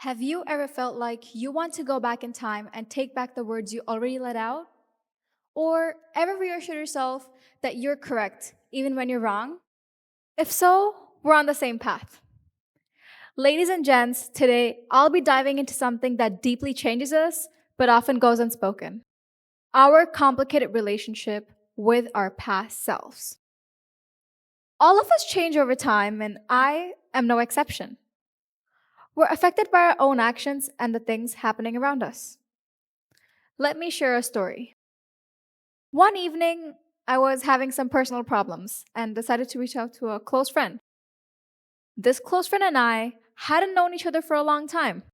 Have you ever felt like you want to go back in time and take back the words you already let out? Or ever reassure yourself that you're correct, even when you're wrong? If so, we're on the same path. Ladies and gents, today I'll be diving into something that deeply changes us, but often goes unspoken: our complicated relationship with our past selves. All of us change over time, and I am no exception. We're affected by our own actions and the things happening around us. Let me share a story. One evening, I was having some personal problems and decided to reach out to a close friend. This close friend and I hadn't known each other for a long time,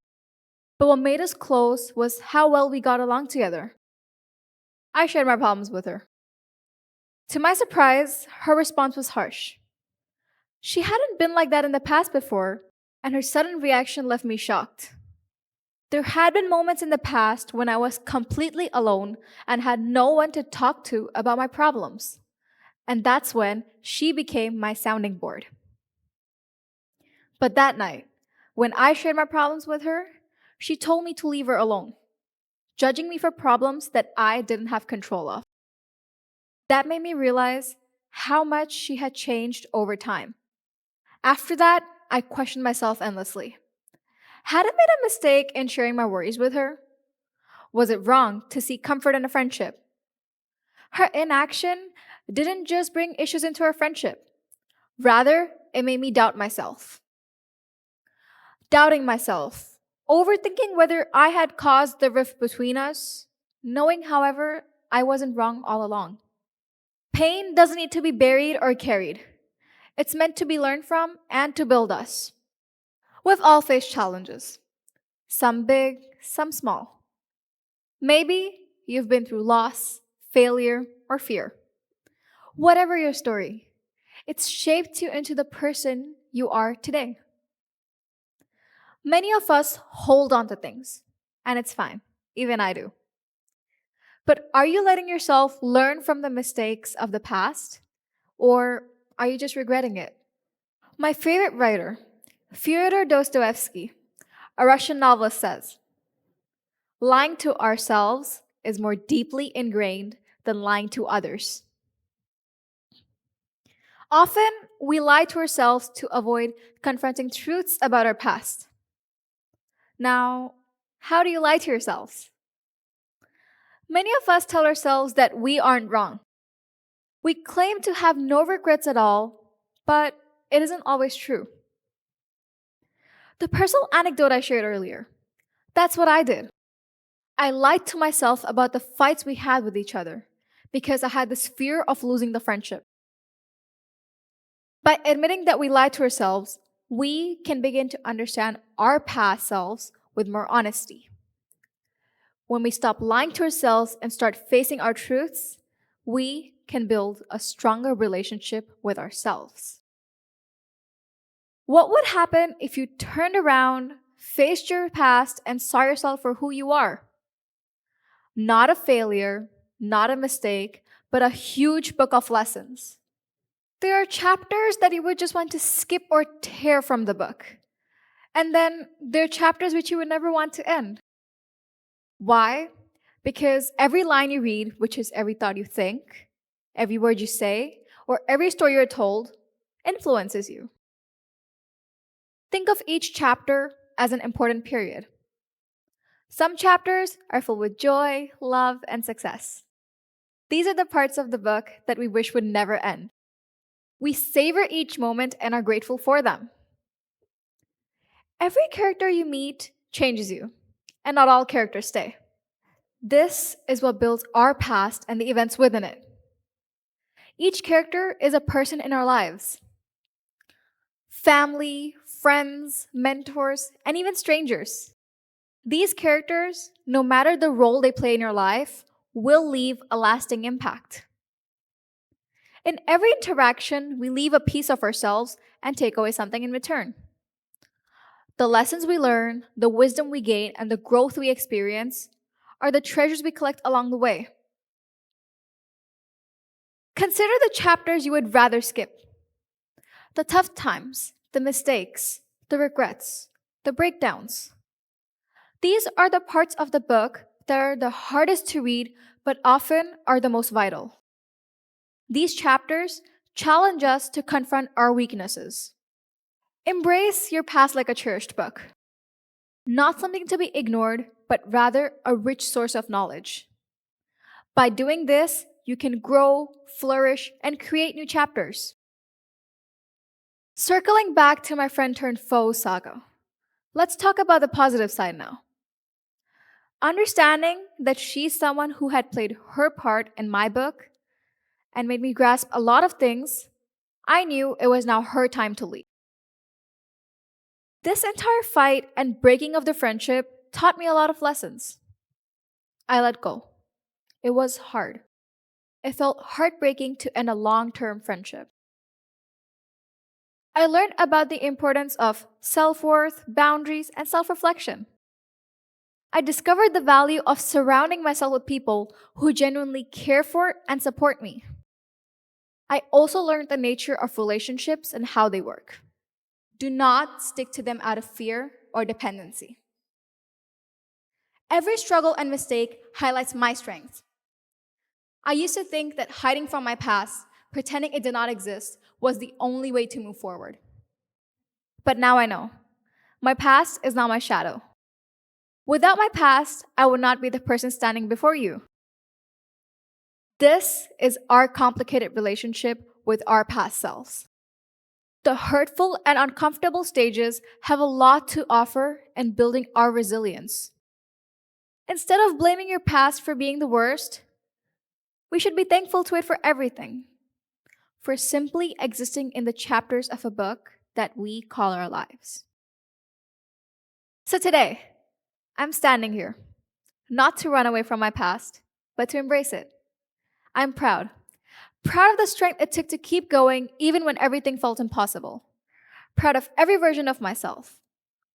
but what made us close was how well we got along together. I shared my problems with her. To my surprise, her response was harsh. She hadn't been like that in the past before, and her sudden reaction left me shocked. There had been moments in the past when I was completely alone and had no one to talk to about my problems. And that's when she became my sounding board. But that night, when I shared my problems with her, she told me to leave her alone, judging me for problems that I didn't have control of. That made me realize how much she had changed over time. After that, I questioned myself endlessly. Had I made a mistake in sharing my worries with her? Was it wrong to seek comfort in a friendship? Her inaction didn't just bring issues into our friendship. Rather, it made me doubt myself. Doubting myself, overthinking whether I had caused the rift between us, knowing, however, I wasn't wrong all along. Pain doesn't need to be buried or carried. It's meant to be learned from and to build us. We've all faced challenges, some big, some small. Maybe you've been through loss, failure, or fear. Whatever your story, it's shaped you into the person you are today. Many of us hold on to things, and it's fine. Even I do. But are you letting yourself learn from the mistakes of the past, or are you just regretting it? My favorite writer, Fyodor Dostoevsky, a Russian novelist, says, lying to ourselves is more deeply ingrained than lying to others. Often, we lie to ourselves to avoid confronting truths about our past. Now, how do you lie to yourselves? Many of us tell ourselves that we aren't wrong. We claim to have no regrets at all, but it isn't always true. The personal anecdote I shared earlier, that's what I did. I lied to myself about the fights we had with each other because I had this fear of losing the friendship. By admitting that we lied to ourselves, we can begin to understand our past selves with more honesty. When we stop lying to ourselves and start facing our truths, we can build a stronger relationship with ourselves. What would happen if you turned around, faced your past, and saw yourself for who you are? Not a failure, not a mistake, but a huge book of lessons. There are chapters that you would just want to skip or tear from the book. And then there are chapters which you would never want to end. Why? Because every line you read, which is every thought you think, every word you say, or every story you're told, influences you. Think of each chapter as an important period. Some chapters are filled with joy, love, and success. These are the parts of the book that we wish would never end. We savor each moment and are grateful for them. Every character you meet changes you, and not all characters stay. This is what builds our past and the events within it. Each character is a person in our lives. Family, friends, mentors, and even strangers. These characters, no matter the role they play in your life, will leave a lasting impact. In every interaction, we leave a piece of ourselves and take away something in return. The lessons we learn, the wisdom we gain, and the growth we experience are the treasures we collect along the way. Consider the chapters you would rather skip: the tough times, the mistakes, the regrets, the breakdowns. These are the parts of the book that are the hardest to read, but often are the most vital. These chapters challenge us to confront our weaknesses. Embrace your past like a cherished book, not something to be ignored, but rather a rich source of knowledge. By doing this, you can grow, flourish, and create new chapters. Circling back to my friend turned foe saga, let's talk about the positive side now. Understanding that she's someone who had played her part in my book and made me grasp a lot of things, I knew it was now her time to leave. This entire fight and breaking of the friendship taught me a lot of lessons. I let go. It was hard. It felt heartbreaking to end a long term friendship. I learned about the importance of self worth, boundaries, and self reflection. I discovered the value of surrounding myself with people who genuinely care for and support me. I also learned the nature of relationships and how they work. Do not stick to them out of fear or dependency. Every struggle and mistake highlights my strength. I used to think that hiding from my past, pretending it did not exist, was the only way to move forward. But now I know. My past is now my shadow. Without my past, I would not be the person standing before you. This is our complicated relationship with our past selves. The hurtful and uncomfortable stages have a lot to offer in building our resilience. Instead of blaming your past for being the worst, we should be thankful to it for everything, for simply existing in the chapters of a book that we call our lives. So today, I'm standing here, not to run away from my past, but to embrace it. I'm proud. Proud of the strength it took to keep going even when everything felt impossible. Proud of every version of myself,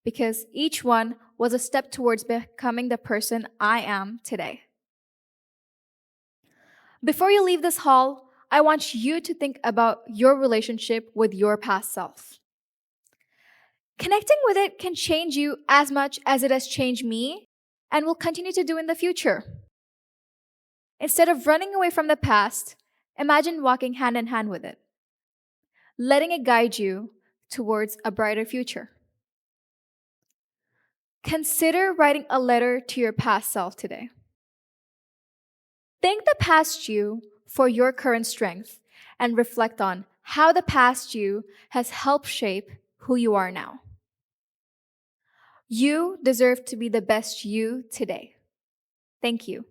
because each one was a step towards becoming the person I am today. Before you leave this hall, I want you to think about your relationship with your past self. Connecting with it can change you as much as it has changed me and will continue to do in the future. Instead of running away from the past, imagine walking hand in hand with it, letting it guide you towards a brighter future. Consider writing a letter to your past self today. Thank the past you for your current strength and reflect on how the past you has helped shape who you are now. You deserve to be the best you today. Thank you.